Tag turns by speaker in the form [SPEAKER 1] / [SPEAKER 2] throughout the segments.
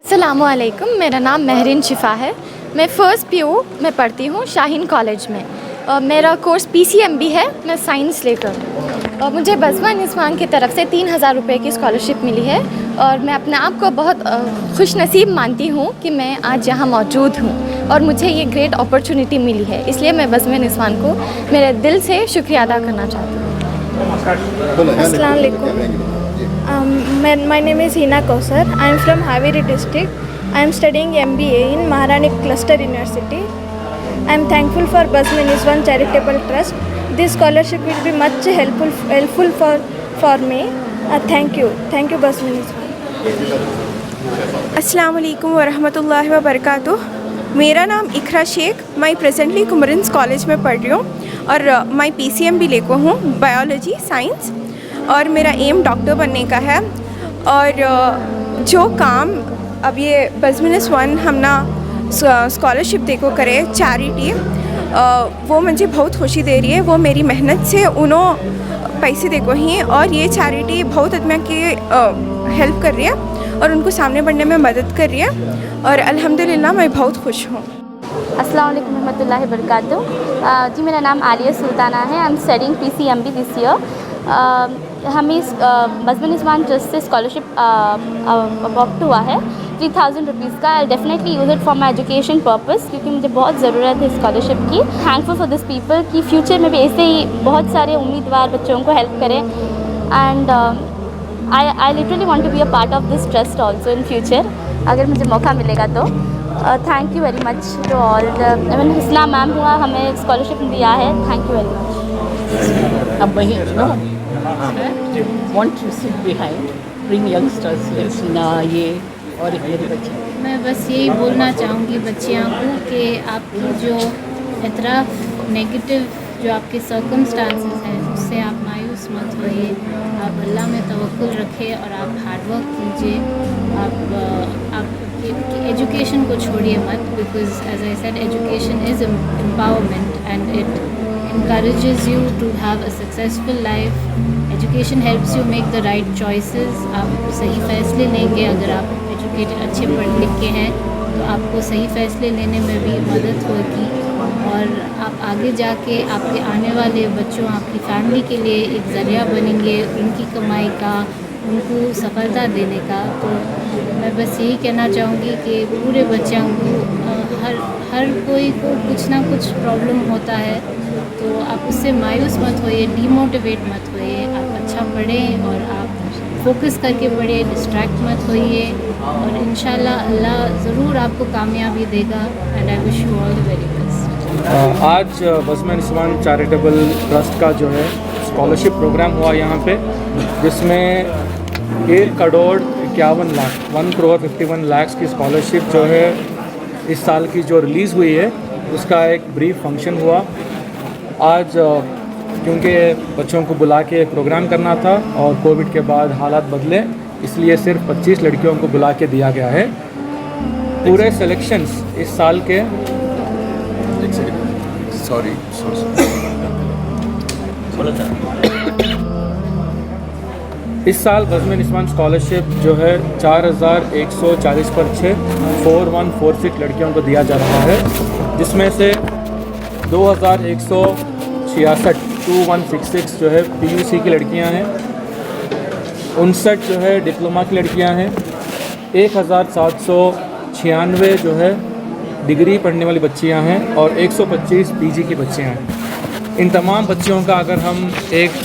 [SPEAKER 1] अस्सलामुअलैकुम, मेरा नाम महरीन शिफ़ा है। मैं फ़र्स्ट PU में पढ़ती हूँ शाहीन कॉलेज में। मेरा कोर्स PCMB है, मैं साइंस लेकर। मुझे बज़्मा निस्वान की तरफ से 3000 रुपये की स्कॉलरशिप मिली है और मैं अपने आप को बहुत खुशनसीब मानती हूँ कि मैं आज यहाँ मौजूद हूँ और मुझे ये ग्रेट अपॉर्चुनिटी मिली है। इसलिए मैं बज़्मा निस्वान को मेरे दिल से शुक्रिया अदा करना चाहती हूँ।
[SPEAKER 2] अस्सलाम वालेकुम। My name is Hina Kausar. I am from Haveri district. I am studying MBA in Maharani Cluster University. I am thankful for Buzz Niswan Charitable Trust. This scholarship will be much helpful for me. Thank you Buzz Niswan.
[SPEAKER 3] अस्सलाम वालेकुम वरहमतुल्लाहि वबरकातुह। मेरा नाम इकरा शेख। मैं presently कुमरिन्स college में पढ़ रही हूँ और मैं PCMB लेकर हूँ, बायोलॉजी साइंस, और मेरा एम डॉक्टर बनने का है। और जो काम अब ये बज़्मा निस्वान हमना स्कॉलरशिप देखो करे चैरिटी, वो मुझे बहुत खुशी दे रही है। वो मेरी मेहनत से उन्होंने पैसे देखो ही, और ये चैरिटी बहुत आदमी की हेल्प कर रही है और उनको सामने बढ़ने में मदद कर रही है, और अल्हम्दुलिल्लाह मैं बहुत खुश हूँ।
[SPEAKER 4] अस्सलाम वालेकुम रहमतुल्लाहि वबरकातुह। जी, मेरा नाम आलिया सुल्ताना है। I am studying PCMB this year. हमें बज़्मा निस्वान ट्रस्ट से स्कॉलरशिप अवॉर्ड हुआ है 3000 रुपीज़ का। I definitely use it for my education purpose, क्योंकि मुझे बहुत ज़रूरत है स्कॉलरशिप की। थैंकफुल फॉर दिस पीपल कि फ्यूचर में भी ऐसे ही बहुत सारे उम्मीदवार बच्चों को हेल्प करें। And I literally want to be a part of this trust also in future, अगर मुझे मौका मिलेगा तो। Thank you very much to all. Even Hisna ma'am हुआ, हमें स्कॉलरशिप दिया है। Thank you very much.
[SPEAKER 5] अब वही want to sit behind, bring youngsters like Hina ये और मेरे बच्चे।
[SPEAKER 6] मैं बस यही बोलना चाहूँगी बच्चियों को कि आपकी जो एतराफ़ नेगेटिव जो आपके सर्कमस्टांसेस हैं उससे आप मायूस मत होइए। आप अल्लाह में तवक्कुल रखें और आप हार्डवर्क कीजिए। आप एजुकेशन को छोड़िए मत, because as I said education is empowerment and it encourages you to have a successful life. Education helps you make the right choices. आप सही फ़ैसले लेंगे। अगर आप एजुकेटेड अच्छे पढ़ लिख के हैं तो आपको सही फ़ैसले लेने में भी मदद होगी, और आप आगे जाके आपके आने वाले बच्चों, आपकी फैमिली के लिए एक ज़रिया बनेंगे उनकी कमाई का, उनको सफलता देने का। तो मैं बस यही कहना चाहूँगी कि पूरे बच्चों को हर कोई को कुछ ना कुछ प्रॉब्लम होता है, तो आप उससे मायूस मत होइए, डीमोटिवेट मत होइए। आप अच्छा पढ़ें और आप फोकस करके पढ़िए, डिस्ट्रैक्ट मत होइए, और इंशाल्लाह अल्लाह ज़रूर आपको कामयाबी देगा। And I wish you all the very best.
[SPEAKER 7] आज बज़्मा निस्वान चैरिटेबल ट्रस्ट का जो है स्कॉलरशिप प्रोग्राम हुआ यहाँ पे, जिसमें 1 करोड़ 51 लाख 1 करोड़ 51 लाख की स्कॉलरशिप जो है इस साल की जो रिलीज़ हुई है उसका एक ब्रीफ फंक्शन हुआ। आज क्योंकि बच्चों को बुला के एक प्रोग्राम करना था और कोविड के बाद हालात बदले, इसलिए सिर्फ 25 लड़कियों को बुला के दिया गया है। पूरे सिलेक्शंस इस साल के इस साल बज़्मा निस्वान स्कॉलरशिप जो है 4140 पर 4146 लड़कियों को दिया जा रहा है, जिसमें से 2166 जो है PUC की लड़कियां हैं, 59 जो है डिप्लोमा की लड़कियां हैं, 1796 जो है डिग्री पढ़ने वाली बच्चियां हैं, और 125 PG की बच्चियां हैं। इन तमाम बच्चियों का अगर हम एक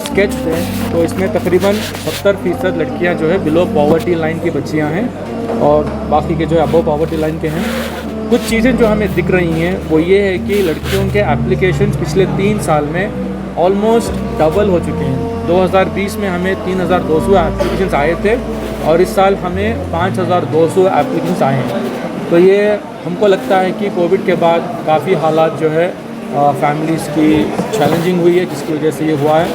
[SPEAKER 7] स्केच दें तो इसमें तकरीबन 70% लड़कियां जो है बिलो पॉवर्टी लाइन की बच्चियां हैं और बाकी के जो है अबव पॉवर्टी लाइन के हैं। कुछ चीज़ें जो हमें दिख रही हैं वो ये है कि लड़कियों के एप्लीकेशन पिछले 3 साल में ऑलमोस्ट डबल हो चुके हैं। 2020 में हमें 3,200 एप्लीकेशंस आए थे और इस साल हमें 5,200 एप्लीकेशंस आए हैं। तो ये हमको लगता है कि कोविड के बाद काफ़ी हालात जो है फैमिलीज़ की चैलेंजिंग हुई है, जिसकी वजह से ये हुआ है।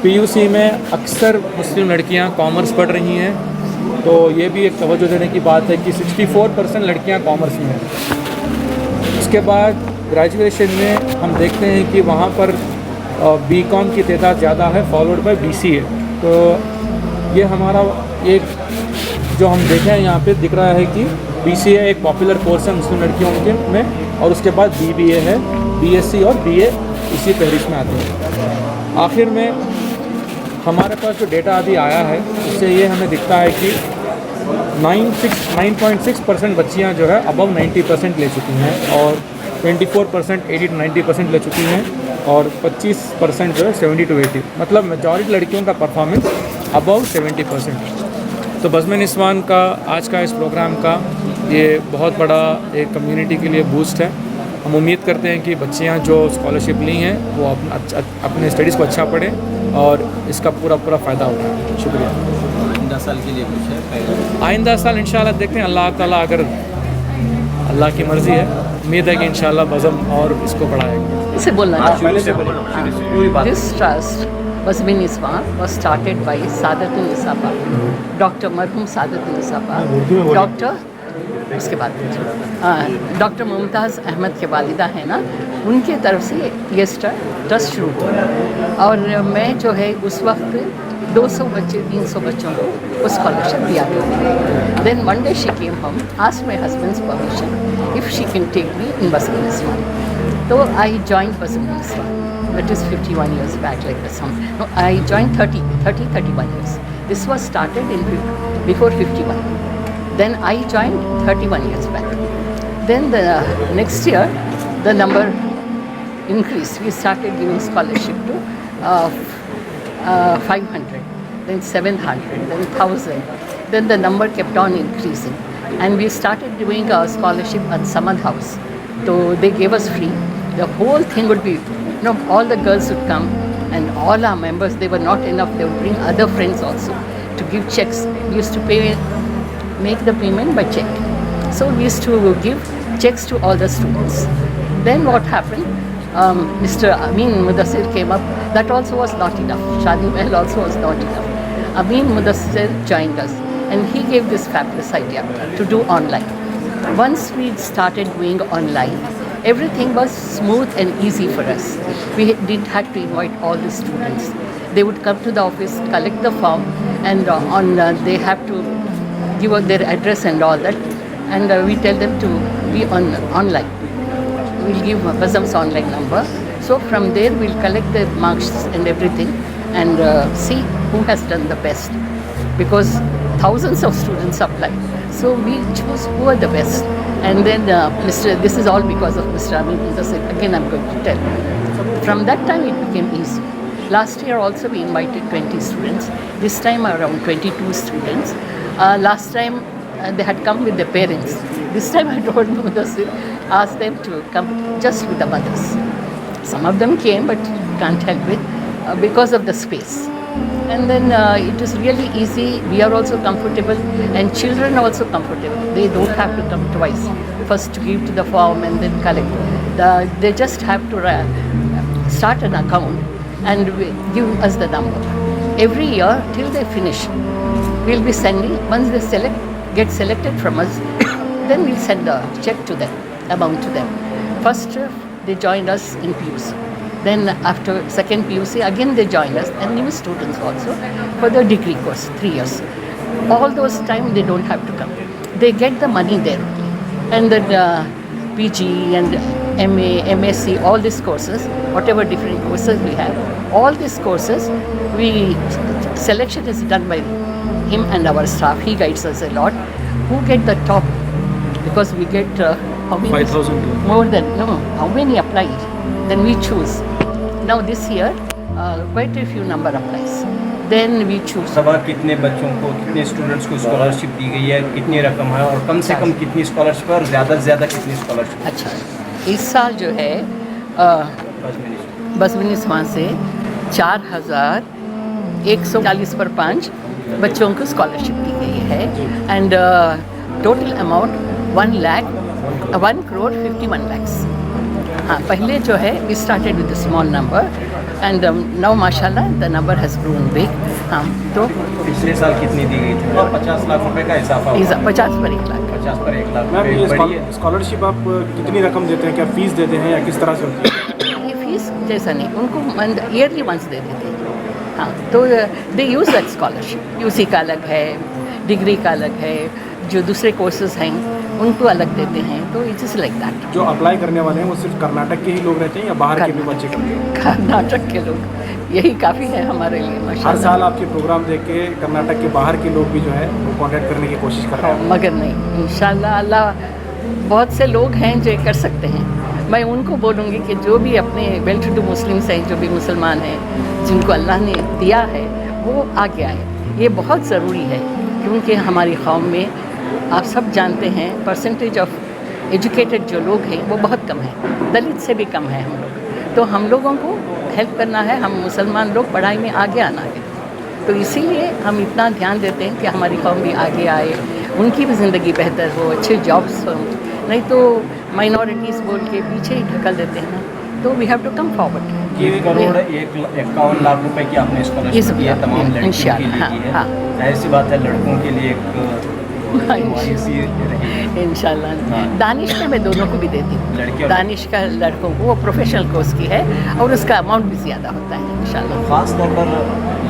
[SPEAKER 7] पीयूसी में अक्सर मुस्लिम लड़कियां कॉमर्स पढ़ रही हैं, तो ये भी एक तवज्जो देने की बात है कि 64% लड़कियां कॉमर्स में हैं। उसके बाद ग्रेजुएशन में हम देखते हैं कि वहाँ पर बीकॉम की तादाद ज़्यादा है, फॉलोड बाय बीसीए। तो ये हमारा एक जो हम देखें यहाँ पे दिख रहा है कि बीसीए एक पॉपुलर कोर्स है मुस्लिम लड़कियों के में, और उसके बाद बीबीए है, बीएससी और बीए इसी फहरिस्त में आते हैं। आखिर में हमारे पास जो डेटा अभी आया है उससे ये हमें दिखता है कि 9.6% बच्चियाँ जो है अबव 90% ले चुकी हैं और 24% 80 to 90% ले चुकी हैं और 25% जो है 70 to 80, मतलब मेजॉरिटी लड़कियों का परफॉर्मेंस अबव 70%। तो बज़्म निस्वान का आज का इस प्रोग्राम का ये बहुत बड़ा एक कम्युनिटी के लिए बूस्ट है। हम उम्मीद करते हैं कि बच्चियां जो स्कॉलरशिप ली हैं वो अपने स्टडीज़ को अच्छा पढ़ें और इसका पूरा फ़ायदा उठाएं। शुक्रिया।
[SPEAKER 8] आइंदा साल के लिए कुछ है?
[SPEAKER 7] आइंदा साल इंशाल्लाह देखते हैं, अल्लाह ताला अगर अल्लाह की मर्ज़ी है, उम्मीद है कि इंशाल्लाह बज़्म और इसको बढ़ाएगा।
[SPEAKER 5] इसे बोलना
[SPEAKER 8] पूरी
[SPEAKER 5] this trust Bazm Niswan was started by Saadatun Nisaba, doctor मरहूम सादतुन निसाबा, डॉक्टर उसके बाद डॉक्टर मुमताज़ अहमद के वालिदा है ना, उनके तरफ से ये ट्रस्ट शुरू हुआ और मैं जो है उस वक्त 200 बच्चे 300 बच्चों को स्कॉलरशिप दिया गया। Then one day she came home, asked my husband's permission if she can take me in Bazm Niswan. तो I joined Bazm Niswan, that is 51 years back, like this. No, I joined 31 years. This was started in before 51. Then I joined 31 years back. Then the next year, the number increased. We started giving scholarship to 500, then 700, then 1,000. Then the number kept on increasing. And we started doing a scholarship at Samad House. So they gave us free. The whole thing would be, all the girls would come and all our members, they were not enough. They would bring other friends also to give checks. We used to make the payment by check. So we used to give checks to all the students. Then what happened? Mr. Amin Mudassir came up. That also was not enough. Shadi Mahal also was not enough. Amin Mudassir joined us and he gave this fabulous idea to do online. Once we started doing online, everything was smooth and easy for us. We didn't have to invite all the students. They would come to the office, collect the form, and they have to give out their address and all that. And we tell them to be online. We'll give Bazam's online number. So from there, we'll collect the marks and everything and see who has done the best. Because thousands of students apply. So we choose who are the best. And then this is all because of Mr. Amin Mudassir. Again, I'm going to tell. From that time, it became easy. Last year also, we invited 20 students. This time, around 22 students. Last time, they had come with their parents. This time, I told Mudassir, ask them to come just with the mothers. Some of them came, but can't help it because of the space. And then it is really easy. We are also comfortable, and children are also comfortable. They don't have to come twice. First to give to the form and then collect. They just have to start an account and give us the number. Every year till they finish, we'll be sending. Once they get selected from us, then we'll send a check to them, amount to them. First they joined us in PUC. Then after second PUC, again they joined us, and new students also for the degree course, 3 years. All those time they don't have to come. They get the money there only. And then PG and MA, MSc, all these courses, whatever different courses we have, all these courses, selection is done by him and our staff. He guides us a lot. Who get the top? Because we get how many?
[SPEAKER 7] 5,000.
[SPEAKER 5] More than, how many apply? then we choose. Now this year, quite a few number applies. Then we choose.
[SPEAKER 8] सभा कितने बच्चों को, कितने students को scholarship दी गई है, कितनी रकम है और कम से कम कितनी स्कॉलरशिप है और ज़्यादा से ज़्यादा कितनी स्कॉलरशिप?
[SPEAKER 5] अच्छा, इस साल जो है बसमिनिस्वान से 4,140 पर 5 बच्चों को स्कॉलरशिप दी गई है and total amount 1 crore 51 lakhs. हाँ, पहले जो है we started with small number and now माशाल्लाह the number has grown big. हाँ, तो
[SPEAKER 8] पिछले साल कितनी दी गई थी? 50 लाख रुपए का इजाफा हुआ।
[SPEAKER 5] 50 पर 1 लाख.
[SPEAKER 8] 50 पर 1 लाख
[SPEAKER 7] मैम, ये
[SPEAKER 8] रुपए बढ़ी है।
[SPEAKER 7] स्कॉलरशिप आप कितनी रकम देते हैं? क्या फीस देते हैं या किस तरह से होती है?
[SPEAKER 5] ये फीस जैसा नहीं, उनको ईयरली वंस दे देते हैं. हाँ, तो दे यूज़ दैट स्कॉलरशिप. यूसी का अलग है, डिग्री का अलग है, जो दूसरे कोर्सेज हैं उनको अलग देते हैं. तो इट इज़ लाइक दैट.
[SPEAKER 7] जो अप्लाई करने वाले हैं वो सिर्फ कर्नाटक के ही लोग रहते हैं या बाहर के भी बच्चे करते हैं?
[SPEAKER 5] कर्नाटक के लोग, यही काफ़ी है हमारे लिए
[SPEAKER 7] हर
[SPEAKER 5] माशाल्लाह.
[SPEAKER 7] साल आपके प्रोग्राम देख के कर्नाटक के बाहर के लोग भी जो है वो कांटेक्ट करने की कोशिश कर रहे हैं.
[SPEAKER 5] मगर नहीं, इंशाल्लाह अल्लाह, बहुत से लोग हैं जो कर सकते हैं. मैं उनको बोलूँगी कि जो भी अपने वेल टू डू मुस्लिम्स हैं, जो भी मुसलमान हैं, जिनको अल्लाह ने दिया है वो आगे आए. ये बहुत ज़रूरी है क्योंकि हमारी कौम में आप सब जानते हैं परसेंटेज ऑफ एजुकेटेड जो लोग हैं वो बहुत कम है. दलित से भी कम है हम लोग. तो हम लोगों को हेल्प करना है. हम मुसलमान लोग पढ़ाई में आगे आना है. तो इसीलिए हम इतना ध्यान देते हैं कि हमारी कौम भी आगे आए, उनकी भी ज़िंदगी बेहतर हो, अच्छे जॉब्स हो. नहीं तो माइनॉरिटीज़ बोल के पीछे ही ढकल देते हैं. तो we have to come forward.
[SPEAKER 8] 1 crore 51 lakh रुपए की आपने स्कॉलरशिप दी है तमाम लड़कियों के लिए की है.
[SPEAKER 5] हाँ.
[SPEAKER 8] जाहिर सी बात है लड़कों के लिए एक सी रही.
[SPEAKER 5] इंशाल्लाह.
[SPEAKER 8] हाँ.
[SPEAKER 5] दानिश का मैं दोनों को भी देती हूँ.
[SPEAKER 8] लड़कियों
[SPEAKER 5] दानिश का लड़कों को वो प्रोफेशनल कोर्स की है और उसका अमाउंट भी ज़्यादा होता है इंशाल्लाह.
[SPEAKER 8] ख़ास तौर पर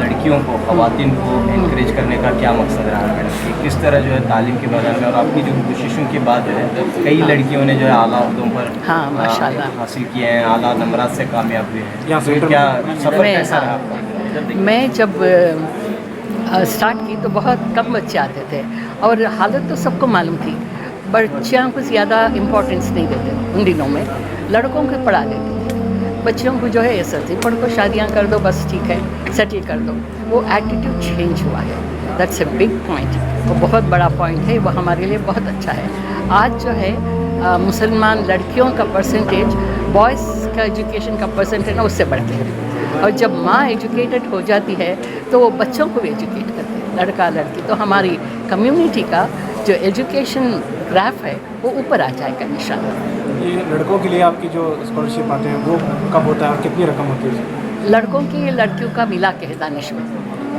[SPEAKER 8] लड़कियों को, ख़वातीन को इनकरेज करने का क्या मकसद रहा है मैडम? कि किस तरह जो है तालीम के बारे में और आपकी जो कोशिशों के बाद जो है कई लड़कियों ने जो है आला ओहदों पर
[SPEAKER 5] हाँ, माशाल्लाह.
[SPEAKER 8] हासिल किए हैं, आला नंबरात से कामयाब हुए हैं.
[SPEAKER 7] यहाँ
[SPEAKER 8] तो
[SPEAKER 7] सेंटर
[SPEAKER 8] क्या सफ़र
[SPEAKER 5] मैं-
[SPEAKER 8] कैसा रहा आपका?
[SPEAKER 5] मैं जब स्टार्ट की तो बहुत कम बच्चे आते थे और हालत तो सबको मालूम थी. बच्चियों को ज़्यादा इम्पोर्टेंस नहीं देते उन दिनों में. लड़कों को पढ़ा देते थे. बच्चियों को जो है ऐसा थी, पढ़ को शादियाँ कर दो बस ठीक है, सेटल कर दो. वो एटीट्यूड चेंज हुआ है. That's a big point. वो बहुत बड़ा पॉइंट है. वो हमारे लिए बहुत अच्छा है. आज जो है मुसलमान लड़कियों का परसेंटेज बॉयज़ का एजुकेशन का परसेंटेज ना उससे बढ़ते हैं. और जब माँ एजुकेटेड हो जाती है तो वो बच्चों को भी एजुकेट करते हैं, लड़का लड़की. तो हमारी कम्युनिटी का जो एजुकेशन ग्राफ है वो ऊपर आ जाएगा इंशाल्लाह.
[SPEAKER 7] ये लड़कों के लिए आपकी जो स्कॉलरशिप आते हैं वो कब होता है और कितनी रकम होती है?
[SPEAKER 5] लड़कों की लड़कियों का मिला के है दानिश में.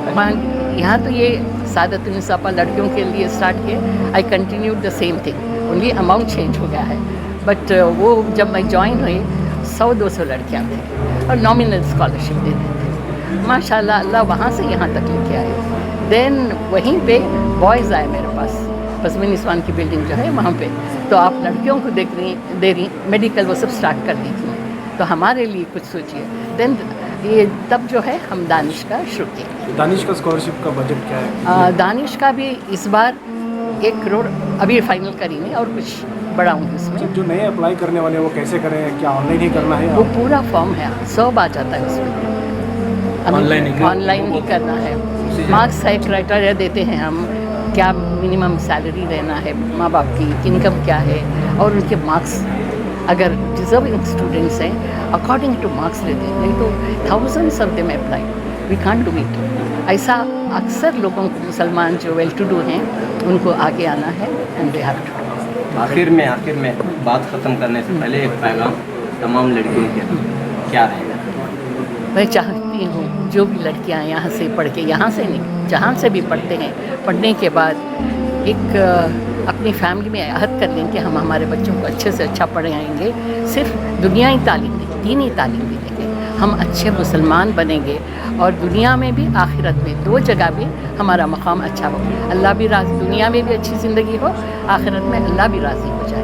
[SPEAKER 5] वहाँ यहाँ तो ये सादतुन्निसा लड़कियों के लिए स्टार्ट किए. I continue the same thing, only amount change हो गया है. बट वो जब मैं ज्वाइन हुई 100-200 लड़कियाँ थी और नॉमिनल स्कॉलरशिप देते थे. माशाल्लाह अल्लाह वहाँ से यहाँ तक लेके आए. देन वहीं पे बॉयज़ आए मेरे पास. बसमिनिस्वान की बिल्डिंग जो है वहाँ पे तो आप लड़कियों को दे रही मेडिकल वो सब स्टार्ट कर दी थी. तो हमारे लिए कुछ सोचिए. देन ये तब जो है हम दानिश का शुरू किए.
[SPEAKER 7] दानिश का स्कॉलरशिप का बजट क्या है?
[SPEAKER 5] दानिश का भी इस बार 1 करोड़ अभी फाइनल करेंगे और कुछ बढ़ाऊँगी इसमें.
[SPEAKER 7] जो नए अप्लाई करने वाले हैं वो कैसे करें? क्या ऑनलाइन ही करना है?
[SPEAKER 5] वो पूरा फॉर्म है, सब आ जाता है उसमें. ऑनलाइन ही करना है. मार्क्स है, क्राइटेरिया देते हैं हम, क्या मिनिमम सैलरी रहना है माँ बाप की, इनकम क्या है और उनके मार्क्स अगर डिजर्विंग स्टूडेंट्स हैं अकॉर्डिंग टू मार्क्स लेते हैं. नहीं तो thousands of them apply. We can't do it. ऐसा अक्सर लोगों को मुसलमान जो वेल टू डू हैं उनको आगे आना है एंड दे हैव टू.
[SPEAKER 8] आखिर में बात ख़त्म करने से पहले एक पैगाम तमाम लड़कियों के क्या रहेगा?
[SPEAKER 5] मैं चाहती हूँ जो भी लड़कियाँ यहाँ से पढ़ के, यहाँ से नहीं जहाँ से भी पढ़ते हैं, पढ़ने के बाद एक अपनी फैमिली में अहद कर लें कि हम हमारे बच्चों को अच्छे से अच्छा पढ़ाएंगे. सिर्फ दुनियाई तालीम नहीं, दीनी तालीम भी देंगे. हम अच्छे मुसलमान बनेंगे और दुनिया में भी आखिरत में 2 जगह भी हमारा मकाम अच्छा हो. अल्लाह भी राज़ी, दुनिया में भी अच्छी ज़िंदगी हो, आखिरत में अल्लाह भी राज़ी हो जाए.